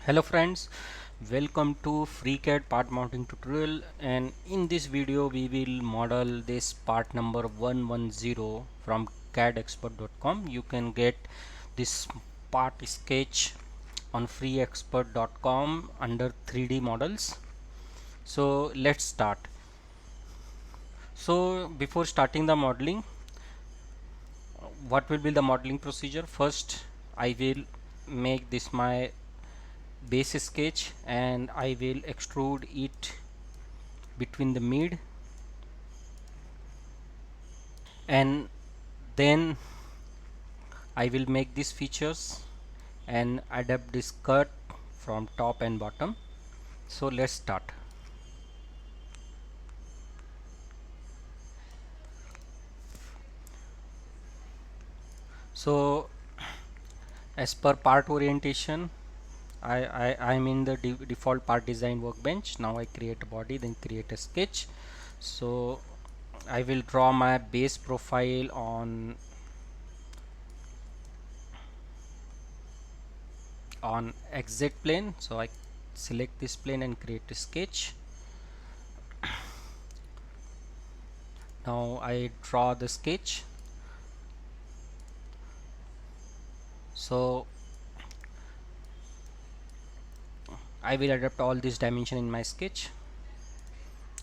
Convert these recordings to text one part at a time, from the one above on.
Hello friends, welcome to FreeCAD part mounting tutorial, and in this video we will model this part number 110 from cadexpert.com. You can get this part sketch on freeexpert.com under 3D models. So let's start. So before starting the modeling, what will be the modeling procedure? First I will make this my base sketch and I will extrude it between the mid, and then I will make these features and adapt this cut from top and bottom. So let's start. So as per part orientation, I'm in the default part design workbench. Now I create a body, then create a sketch. So I will draw my base profile on exit plane. So I select this plane and create a sketch. Now I draw the sketch. So I will adapt all this dimension in my sketch.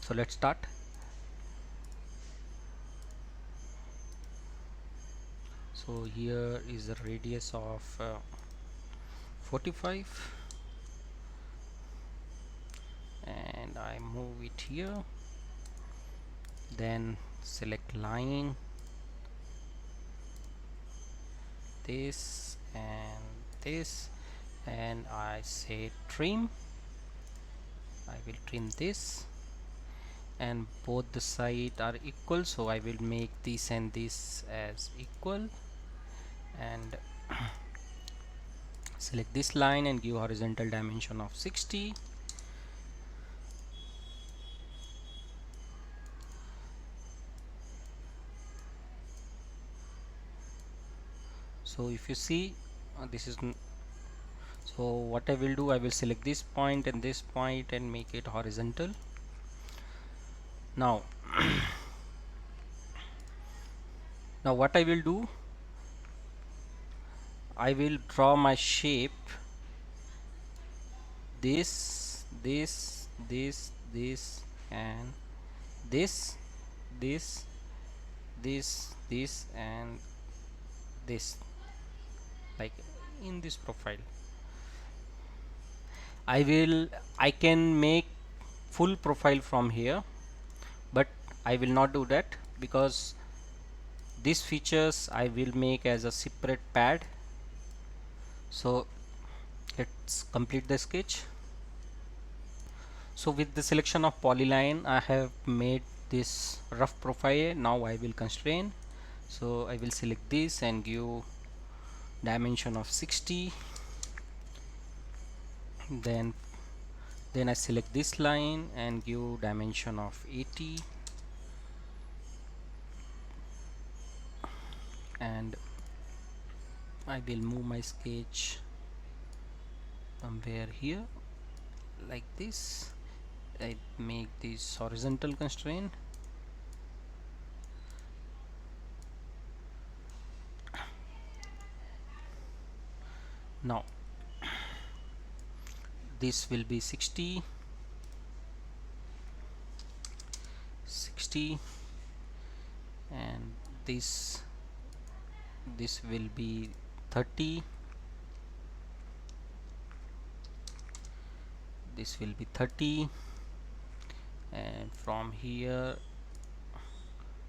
So let's start. So here is the radius of 45, and I move it here, then select line, this and this, and I say trim. I will trim this, and both the sides are equal, so I will make this and this as equal, and select this line and give horizontal dimension of 60. So if you see, this is so what I will do, I will select this point and make it horizontal. Now now what I will do, I will draw my shape, this and this this this and this, like in this profile. I can make full profile from here, but I will not do that because these features I will make as a separate pad. So let's complete the sketch. So with the selection of polyline, I have made this rough profile. Now I will constrain. So I will select this and give dimension of 60. Then I select this line and give dimension of 80, and I will move my sketch somewhere here like this. I make this horizontal constraint. Now this will be 60, and this will be 30, this will be 30, and from here,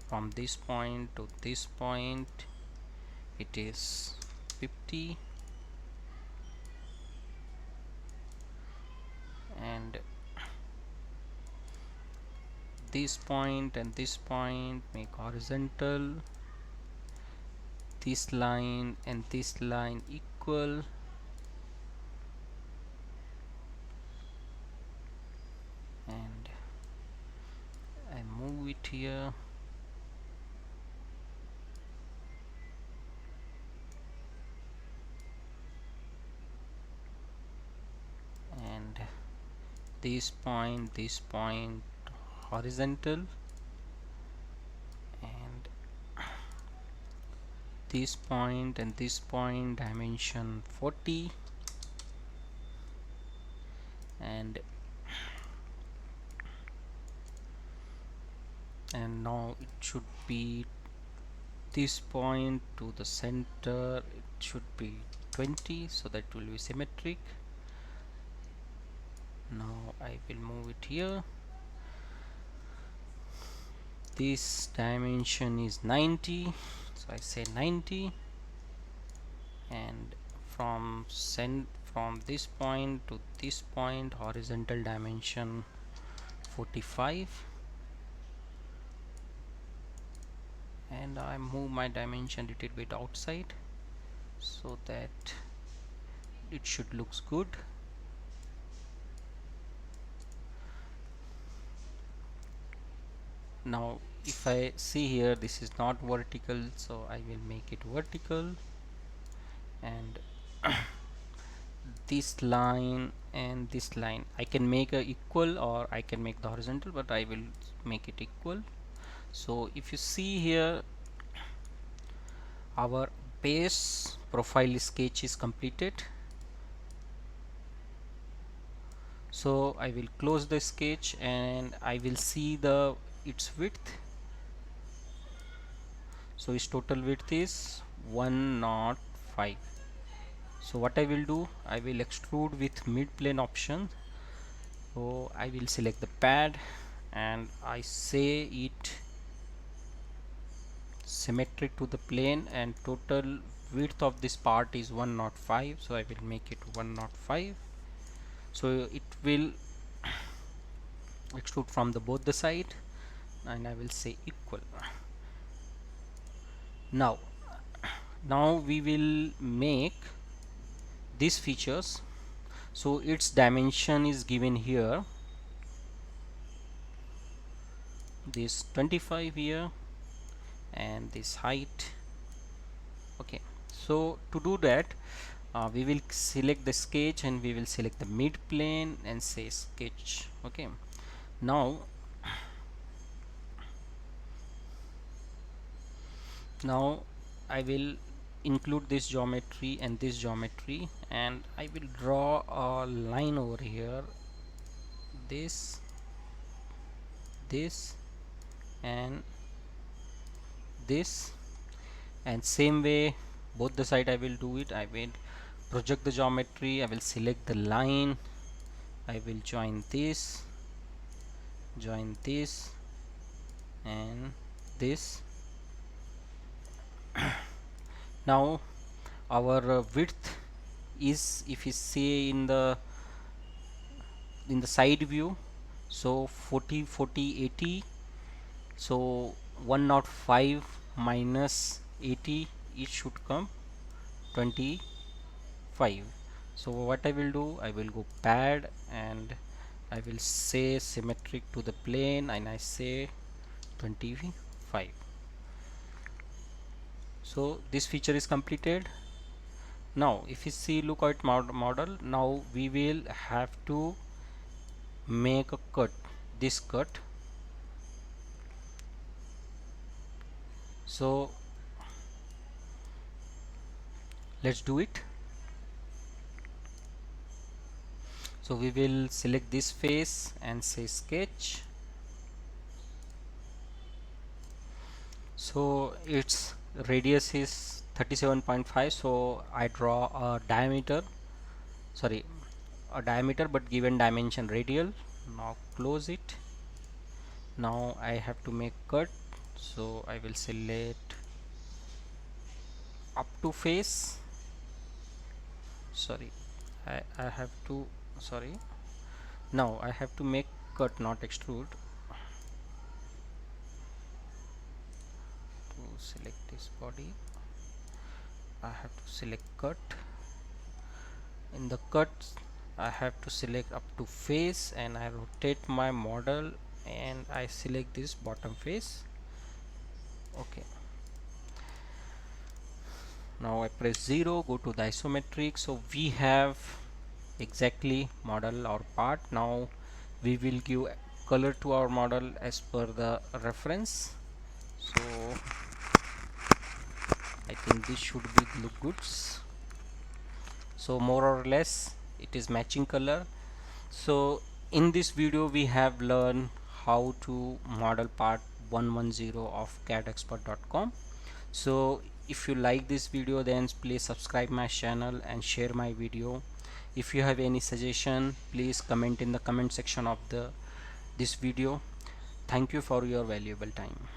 from this point to this point, it is 50, and this point and this point make horizontal, this line and this line equal, and I move it here. this point horizontal, and this point dimension 40, and now it should be this point to the center, it should be 20, so that will be symmetric. Now I will move it here. This dimension is 90, so I say 90, and from this point to this point horizontal dimension 45, and I move my dimension a little bit outside so that it should looks good. Now if I see here, this is not vertical, so I will make it vertical, and this line and this line I can make a equal, or I can make the horizontal, but I will make it equal. So if you see here, our base profile sketch is completed. So I will close the sketch and I will see its width. So its total width is 105. So what I will do, I will extrude with mid plane option. So I will select the pad and I say it symmetric to the plane, and total width of this part is 105, so I will make it 105. So it will extrude from the both the side, and I will say equal. Now we will make these features. So its dimension is given here, this 25 here, and this height. Okay, so to do that, we will select the sketch and we will select the mid plane and say sketch. Okay, now I will include this geometry and this geometry, and I will draw a line over here, this and this, and same way both the side I will do it. I will project the geometry, I will select the line, I will join this and this. Now our width is, if you see in the side view, so 40 40 80, so 105 minus 80, it should come 25. So what I will do, I will go pad and I will say symmetric to the plane, and I say 25. So this feature is completed. Now if you see, look at model, now we will have to make a cut, this cut. So let's do it. So we will select this face and say sketch. So its radius is 37.5, so I draw a diameter, sorry, a diameter but given dimension radial. Now close it. Now I have to make cut, so I will select up to face, sorry, I have to, sorry, now I have to make cut, not extrude. To select this body, I have to select cut. In the cut I have to select up to face, and I rotate my model and I select this bottom face. Okay, now I press 0, go to the isometric. So we have exactly model our part. Now We will give color to our model as per the reference. So I think this should be look good. So more or less it is matching color. So in this video we have learned how to model part 110 of cadexpert.com. So if you like this video, then please subscribe my channel and share my video. If you have any suggestion, please comment in the comment section of this video. Thank you for your valuable time.